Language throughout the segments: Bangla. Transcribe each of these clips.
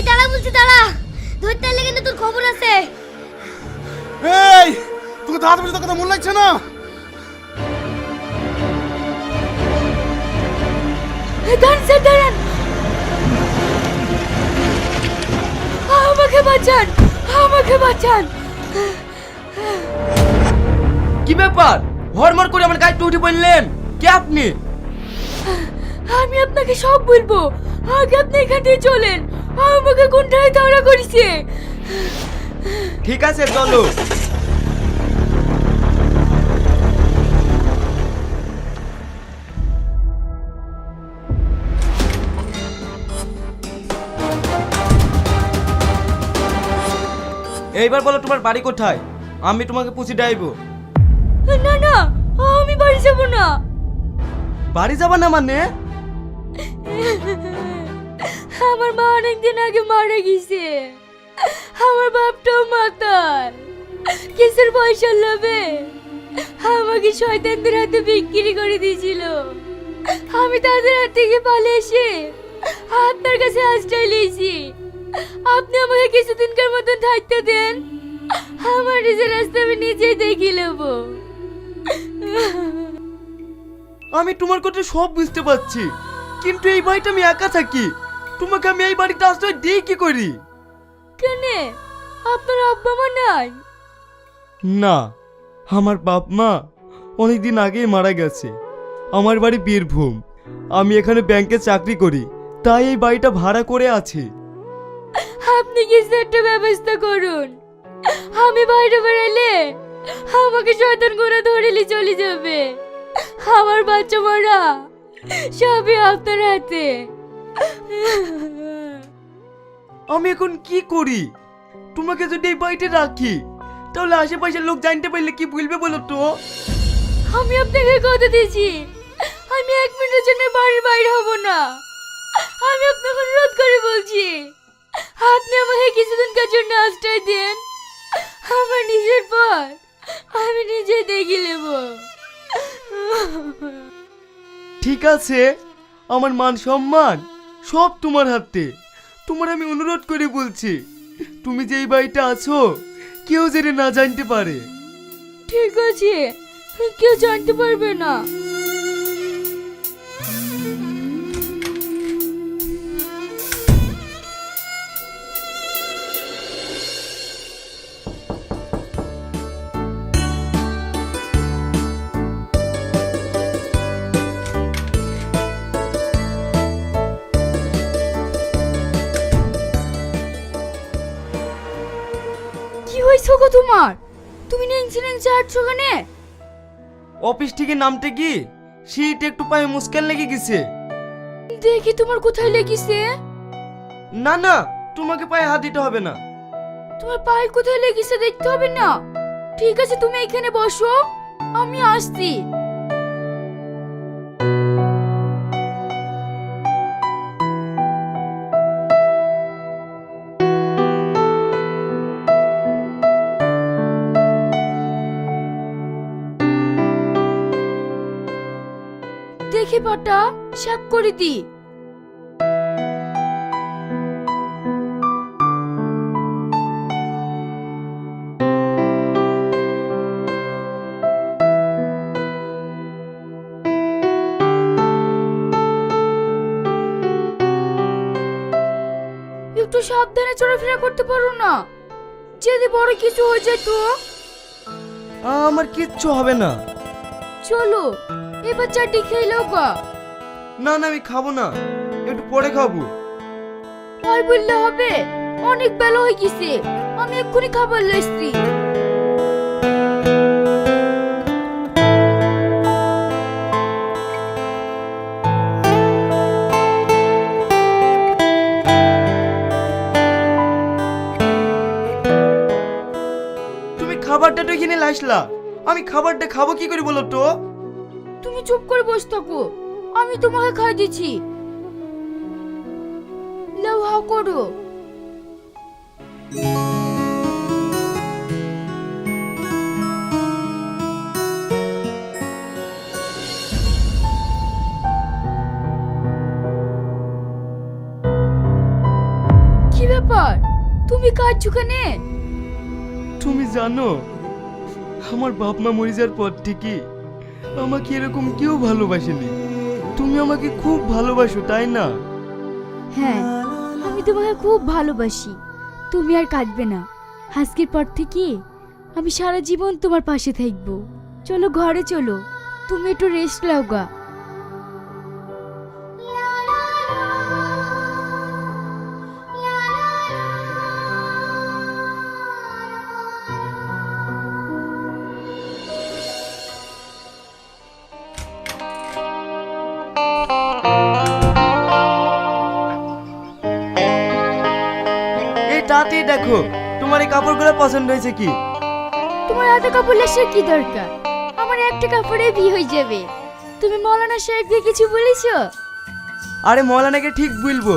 দাঁড়া বলছি, দাঁড়া। ধরতে এলে কিন্তু তোর খবর আছে। এই তোকে দাঁড়াতে বলছি, তোর কথা মনে লাগছে না? দাঁড়ান স্যার, দাঁড়ান। আমাকে বাঁচান, আমাকে বাঁচান। কি ব্যাপার? হরমর করে আমার গাড়িতে উঠে পড়লেন, কে আপনি? আমি আপনাকে সব বলবো, আগে আপনি এখান থেকে চলেন। আমাকে কোনটায় ধরা করেছে? ঠিক আছে চলো। এইবার বলো তোমার বাড়ি কোথায়, আমি তোমাকে পুষি ডাইবো। না না, আমি বাড়ি যাব না। বাড়ি যাবা না মানে? আমার মা অনেকদিন আগে মারা গেছে। আমার বাপটাও মাতাল। কিসের পয়সার লোভে আমাকে শয়তানদের হাতে বিক্রি করে দিয়েছিল। আমি তাদের হাত থেকে পালিয়ে এসে আপনার কাছে আশ্রয় নিয়েছি। আপনি আমাকে কিছুদিনকার মতন থাকতে দেন, আমার নিজের রাস্তা আমি নিজেই দেখে নেব। আমি তোমার কথা সব বুঝতে পারছি, কিন্তু এই বাড়িটা আমি একা থাকি, তোমাকে আমি এই বাড়িতে আশ্রয় দিই কি করি? কেন, আপনার আব্বা মা নাই? না, আমার বাপ মা অনেকদিন আগেই মারা গেছে। আমার বাড়ি বীরভূম, আমি এখানে ব্যাংকে চাকরি করি, তাই এই বাড়িটা ভাড়া করে আছি। আপনি কিছু একটা ব্যবস্থা করুন। আমি বাইরে বেরোলে আমাকে শয়তান করে ধরেলি চলে যাবে। আমার বাচ্চা মারা সবই আপনার হাতে। আমি এখন কি করি? তোমাকে যদি এই বাড়িতে রাখি, তাহলে আশেপাশের লোক জানতে পারলে কি বলবে বলো তো? আমি আপনাকে কথা দিয়েছি, আমি 1 মিনিটের জন্য বাড়ির বাইরে হব না। আমি আপনাকে অনুরোধ করে বলছি, আপনি আমাকে কিছুদিনকার জন্য আশ্রয় দেন। আমার নিজের পথ আমি নিজেই দেখে নেব। ঠিক আছে, আমার মান সম্মান সব তোমার হাতে। তোমার আমি অনুরোধ করে বলছি, তুমি যে এই বাড়িতে আছো কেউ যেন না জানতে পারে। ঠিক আছে, কেউ জানতে পারবে না। কি হয়েছে গো তোমার? তুমি নেংসি নেংসি হাঁটছো কেন? অফিস থেকে নামতে গিয়ে সিট একটু পায়ে মুশকিল লেগে গেছে। দেখি তোমার কোথায় লেগেছে। না না, তোমাকে পায়ে হাত দিতে হবে না। তোমার পায়ে কোথায় লেগেছে দেখতে হবে না? ঠিক আছে, তুমি এখানে বসো, আমি আসছি। দেখি পাটা সাফ করে দি। একটু সাবধানে চলাফেরা করতে পারো না? যদি বড় কিছু হয়ে যায় তো? আমার কিচ্ছু হবে না। চলো এবার চাটি খেয়ে নাও গা। না না, আমি খাবো না, একটু পরে খাবো। আর বললে হবে, অনেক বেলা হয়ে গেছে, আমি এক্ষুনি খাবার লাইছি। তুমি খাবারটা তো এখানে লাইসলা, আমি খাবারটা খাবো কি করে বলো তো? তুমি চুপ করে বসে থাকো, আমি তোমাকে খাই দিচ্ছি। লাও হাও করো। কি ব্যাপার ব্যাপার, তুমি কাঁদছো কেন? তুমি জানো আমার বাপ মা মরে যাওয়ার পর থেকে আমাকে এরকম কেউ ভালোবাসেনি। তুমি আমাকে খুব ভালোবাসো তাই না? হ্যাঁ, আমি তোমাকে খুব ভালোবাসি। তুমি আর কাঁদবে না। আজকের পর থেকে আমি সারা জীবন তোমার পাশে থাকবো। চলো ঘরে চলো, তুমি একটু রেস্ট নাও গা। এই তাতেই দেখো তোমার এই কাপড়গুলো পছন্দ হয়েছে কি? তোমার এত কাপড় লেসার কি দরকার? আমার একটা কাপড়ে বিয়ে হয়ে যাবে। তুমি মৌলানা সাহেবকে কিছু বলেছো? আরে মৌলানাকে ঠিক বলবো,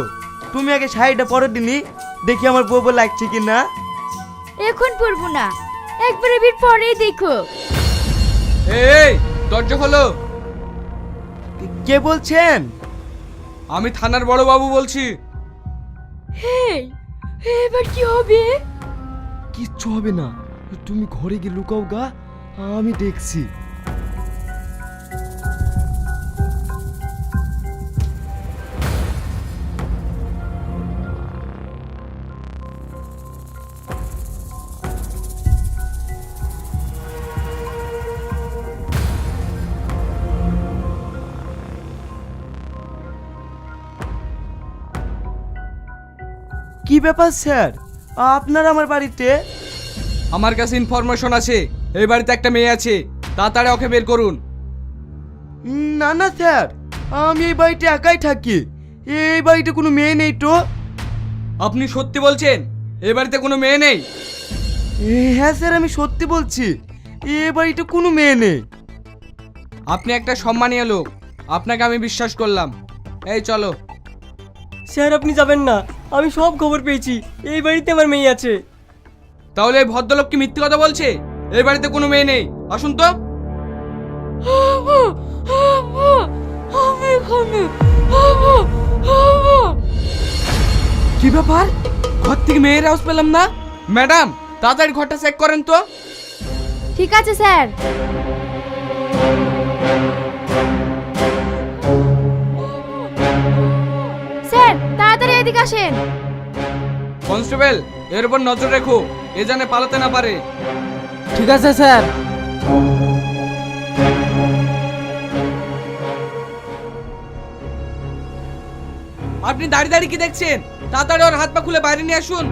তুমি আগে শাড়িটা পরো দিনি, দেখি আমার বউ বউ লাগছে কি না। এখন পরবো না, একবারে বিয়ের পরেই দেখো। এই দরজা খোলো। কে বলছেন? আমি থানার বড় বাবু বলছি। হেই, এবার কি হবে? কিচ্ছু হবে না, তুমি ঘরে গিয়ে লুকাও গা, আমি দেখছি। কি ব্যাপার স্যার, আপনার আমার বাড়িতে? আমার কাছে ইনফরমেশন আছে, এই বাড়িতে একটা মেয়ে আছে, তাড়াতাড়ি ওকে বের করুন। না না স্যার, আমি এই বাড়িতে একাই থাকি, এই বাড়িতে কোনো মেয়ে নেই তো। আপনি সত্যি বলছেন এই বাড়িতে কোনো মেয়ে নেই? হ্যাঁ স্যার, আমি সত্যি বলছি, এই বাড়িতে কোনো মেয়ে নেই। আপনি একটা সম্মানীয় লোক, আপনাকে আমি বিশ্বাস করলাম। এই চলো। স্যার আপনি যাবেন না, আমি সব খবর পেয়েছি, এই বাড়িতে আমার মেয়ে আছে। তাহলে এই ভদ্রলোক কি মিথ্যে কথা বলছে? এই বাড়িতে কোনো মেয়ে নেই, আসুন তো। আমি এখানে। কি ব্যাপার, ঘর থেকে মেয়ের হাউস পেলাম না? ম্যাডাম তাড়াতাড়ি ঘরটা চেক করেন তো। ঠিক আছে স্যার। স্যার তাড়াতাড়ি এদিকে আসেন। কনস্টেবল এর উপর নজর রেখো, এ জানে পালাতে না পারে। ঠিক আছে স্যার। আপনি দাঁড়িয়ে দাঁড়িয়ে কি দেখছেন? তাড়াতাড়ি ওর হাত পা খুলে বাইরে নিয়ে আসুন।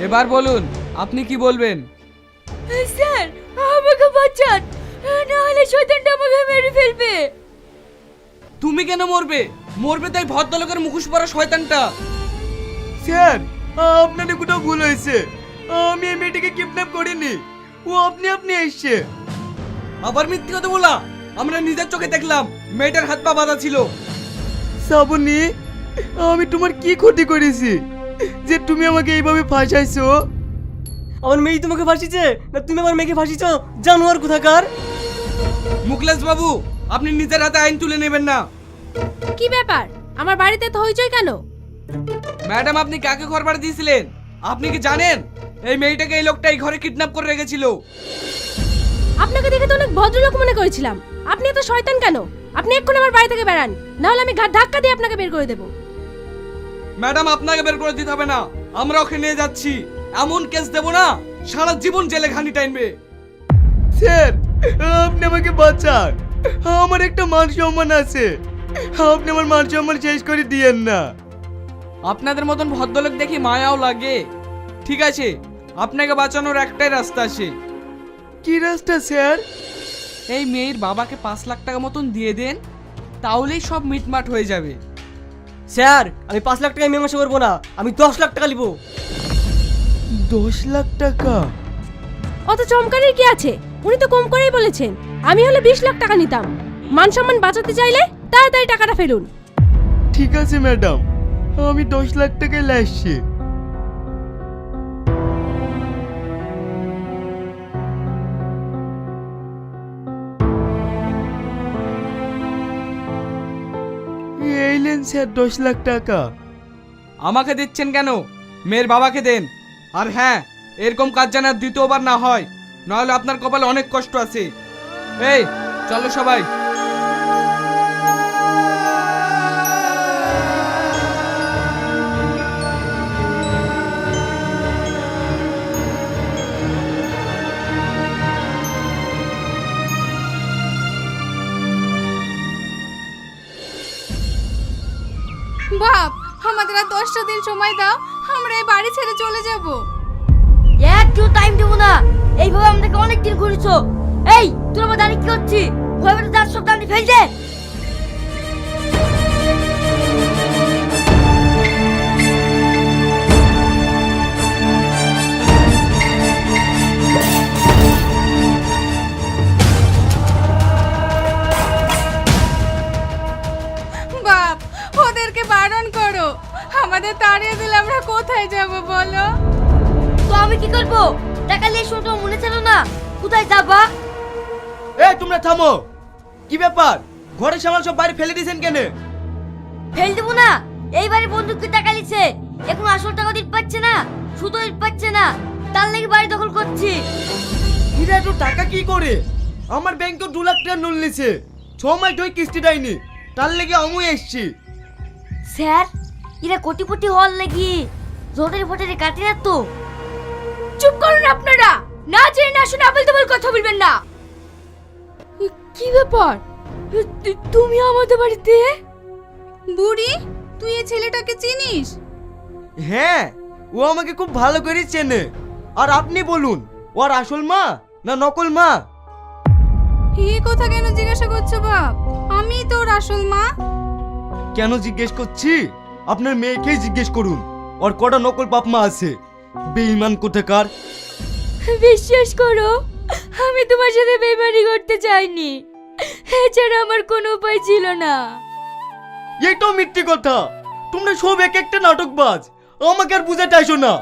এবার বলুন আপনি কি বলবেন? স্যার আমাকে বাঁচান, না হলে শয়তানটা আমাকে মেরে ফেলবে। তুমি কেন মরবে? মরবে তাই ভদ্রলোকের মুখোশ পরা শয়তানটা। স্যার আপনাদের কোথাও ভুল হয়েছে, আমি এই মেয়েটিকে কিডন্যাপ করিনি, ও আপনি আপনি এসছে। আবার মিথ্যে কথা বলা, আমরা নিজের চোখে দেখলাম মেয়েটার হাত পা বাঁধা ছিল। শ্রাবণী, আমি তোমার কি ক্ষতি করেছি যে তুমি আমাকে এইভাবে ফাঁসাইছো? আমার মেয়ে তোমাকে ফাঁসিছে না তুমি আমার মেয়েকে ফাঁসিছো? জানোয়ার কোথাকার। মুকলেশ বাবু আপনি নিজের হাতে আইন তুলে নেবেন না। কি ব্যাপার, আমার বাড়িতে তো হইচই কেন? ম্যাডাম আপনি কাকে ঘর ভাড়া দিয়েছিলেন? আপনি কি জানেন এই মেয়েটাকে এই লোকটা এই ঘরে কিডন্যাপ করে রেখেছিল? আপনাকে দেখে তো অনেক ভদ্রলোক মনে করেছিলাম, আপনি এত শয়তান কেন? আপনি এক্ষুনি আমার বাড়ি থেকে বেরান, না হলে আমি ঘাট ধাক্কা দিয়ে আপনাকে বের করে দেবো। ম্যাডাম আপনাকে বের করে দিতে হবে না, আমরা ওকে নিয়ে যাচ্ছি। এমন কেস দেবো না সারা জীবন জেলে ঘানি টাইনবে। স্যার আপনি আমাকে বাঁচান, আমার একটা মান সম্মান আছে, আপনি আমার মান সম্মান শেষ করে দিয়েন না। আপনাদের মতন ভদ্রলোক দেখি মায়াও লাগে। ঠিক আছে, আপনাকে বাঁচানোর একটাই রাস্তা আছে। কি রাস্তা স্যার? এই মেয়ের বাবাকে 5 লাখ টাকা মতন দিয়ে দেন, তাহলেই সব মিটমাট হয়ে যাবে। স্যার আমি 5 লাখ টাকা মীমাংসা করবো না, আমি 10 লাখ টাকা নিবো। 10 লাখ টাকা? অত চমকারের কি আছে? উনি তো কম করেই বলেছেন। আমি হলে 20 লাখ টাকা নিতাম। মান সম্মান বাঁচাতে চাইলে তাড়াতাড়ি টাকাটা ফেলুন। ঠিক আছে ম্যাডাম, আমি 10 লাখ টাকায় লাসছি। এই নেন স্যার 10 লাখ টাকা। আমাকে দিচ্ছেন কেন? মেয়ের বাবাকে দেন। আর হ্যাঁ, এরকম কাজ যেন আর দ্বিতীয়বার না হয়, নাহলে আপনার কপালে অনেক কষ্ট আছে। এই চলো সবাই। বাপ, আমাদের আর 10টা দিন সময় দাও, আমরা এই বাড়ি ছেড়ে চলে যাব। একটু টাইম দেবো না, এইভাবে আমাদেরকে অনেক দিন ঘুরেছো। এই তোর আমার দাঁড়িয়ে কি করছি? ভয় পেতে তার সব দাঁড়িয়ে ফেলছে। বাপ, ওদেরকে বারণ করো, আমাদের তাড়িয়ে দিলে আমরা কোথায় যাব বলো? তো আমি কি করবো? টাকা নিয়ে শুনে তোমার মনে ছিল না? কোথায় যাবা? এই তোমরা থামো। কি ব্যাপার? ঘরের সামাল সব বাইরে ফেলে দিয়েছেন কেন? ফেল দেবো না, এইবারে বন্দুককে টাকা নিচ্ছে, এখন আসল টাকা দিতে পারছে না, শুধু দিতে পারছে না, তার লেগে বাড়ি দখল করছি। এরা তো টাকা কি করে? আমার ব্যাংকে 2 লাখ টাকা লোন নিছে, 6 মাস ধরে কিস্তি দেয়নি, তার লেগে আমি এসছি। স্যার, এরা কোটিপতি হওয়ার লাগি জোটের ফোটের কাটে না তো। চুপ করুন আপনারা, না জেনে না শুনে আবল তাবল কথা বলবেন না। কি ব্যাপার? তুমি আমাদের বাড়িতে? বুড়ি, তুই এই ছেলেটাকে চিনিস? হ্যাঁ, ও আমাকে খুব ভালো করে চেনে। আর আপনি বলুন, ওর আসল মা না নকল মা? এই কথা কেন জিজ্ঞাসা করছো বাপ? আমি তোর আসল মা। কেন জিজ্ঞেস করছি? আপনার মেয়েকেই জিজ্ঞেস করুন, ওর কটা নকল বাপ মা আছে। বেঈমান কোথাকার। বিশ্বাস করো, আমি তোমার সাথে বেইমানি করতে চাইনি, এছাড়া আমার কোনো উপায় ছিল না। এইটাও মিথ্যে কথা। তোমরা সব এক একটা নাটকবাজ, আমাকে আর বুঝাতে আসো না।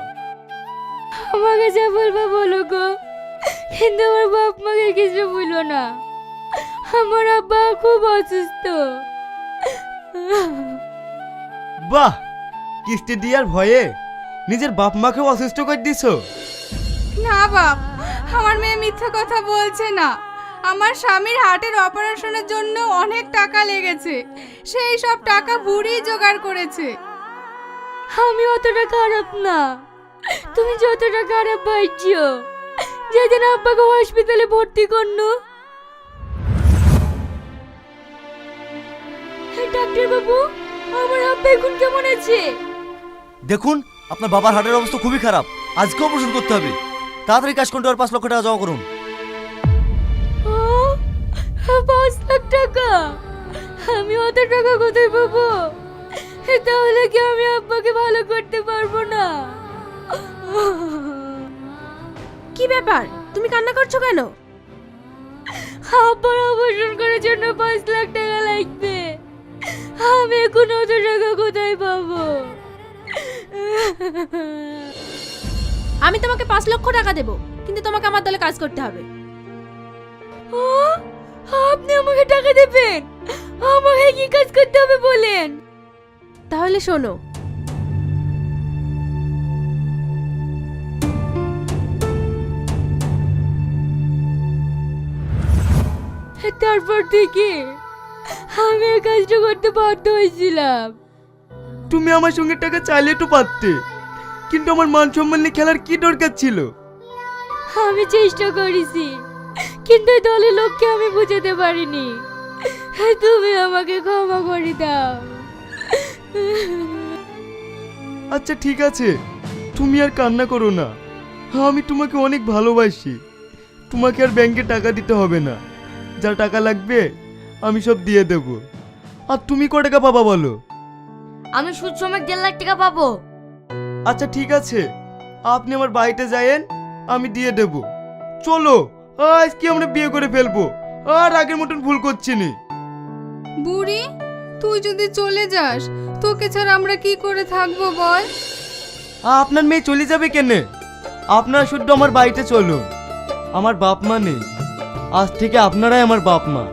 আমাকে যা বলবা বলো গো, কিন্তু আমার বাপ মাকে কিছু বলো না, আমার আব্বা খুব অসুস্থ। বাহ, কিস্তি দিয়ার ভয়ে নিজের বাপ মাকেও অসুস্থ করে দিছো। না বাপ, আমার মেয়ে মিথ্যা কথা বলছে না। আমার স্বামীর হার্টের অপারেশনের জন্য অনেক টাকা লেগেছে, সেই সব টাকা বুড়ি জোগাড় করেছে। আমি অতটা খারাপ না, তুমি যতটা খারাপ ভাইছো। যেদিন আব্বাকে হসপিটালে ভর্তি করনো, ডাক্তার বাবু, আমার আব্বা এখন কেমন আছে? দেখুন, আপনার বাবার হার্টের অবস্থা খুবই খারাপ, আজকে অপারেশন করতে হবে। তাড়াতাড়ি ক্যাশ কাউন্টারে 5 লক্ষ টাকা জমা করুন। 5 লাখ টাকা? আমি অত টাকা কোথায় পাবো? তাহলে কি আমি আব্বাকে ভালো করতে পারবো না? কি ব্যাপার, তুমি কান্না করছো কেন? আব্বার অপারেশন করার জন্য 5 লাখ টাকা লাগবে, আমি এখন অত টাকা কোথায় পাবো? আমি তোমাকে 5 লক্ষ টাকা দেব, কিন্তু তোমাকে আমার দলে কাজ করতে হবে। আপনি আমাকে টাকা দেবেন? আমাকে কি কাজ করতে হবে বলেন? তাহলে শোনো, তারপর থেকে আমি এই কাজটা করতে বাধ্য হয়েছিলাম। তুমি আমার সঙ্গে টাকা চাইলে তো পারতে, কিন্তু আমার মান সম্মান নিয়ে খেলার কি দরকার ছিল? আমি চেষ্টা করেছি, কিন্তু এই দলের লোককে আমি বুঝাতে পারিনি। তুমি আমাকে ক্ষমা করে দাও। আচ্ছা ঠিক আছে, তুমি আর কান্না করো না। আমি তোমাকে অনেক ভালোবাসি। তোমাকে আর ব্যাংকে টাকা দিতে হবে না, যা টাকা লাগবে আমি সব দিয়ে দেব। আর তুমি ক টাকা পাবা বলো? আমি সুদ সমেত 1.5 লাখ টাকা পাবো। আচ্ছা ঠিক আছে, আপনি আমার বাড়িতে যায়েন, আমি দিয়ে দেব। চলো, আজকে আমরা বিয়ে করে ফেলবো, আর আগের মতন ভুল করছি না। বুড়ি, তুই যদি চলে যাস, তোকে ছাড়া আমরা কি করে থাকবো বল? আপনার মেয়ে চলে যাবে কেন? আপনারা শুধু আমার বাড়িতে চলুন। আমার বাপ মা নেই, আজ থেকে আপনারাই আমার বাপ মা।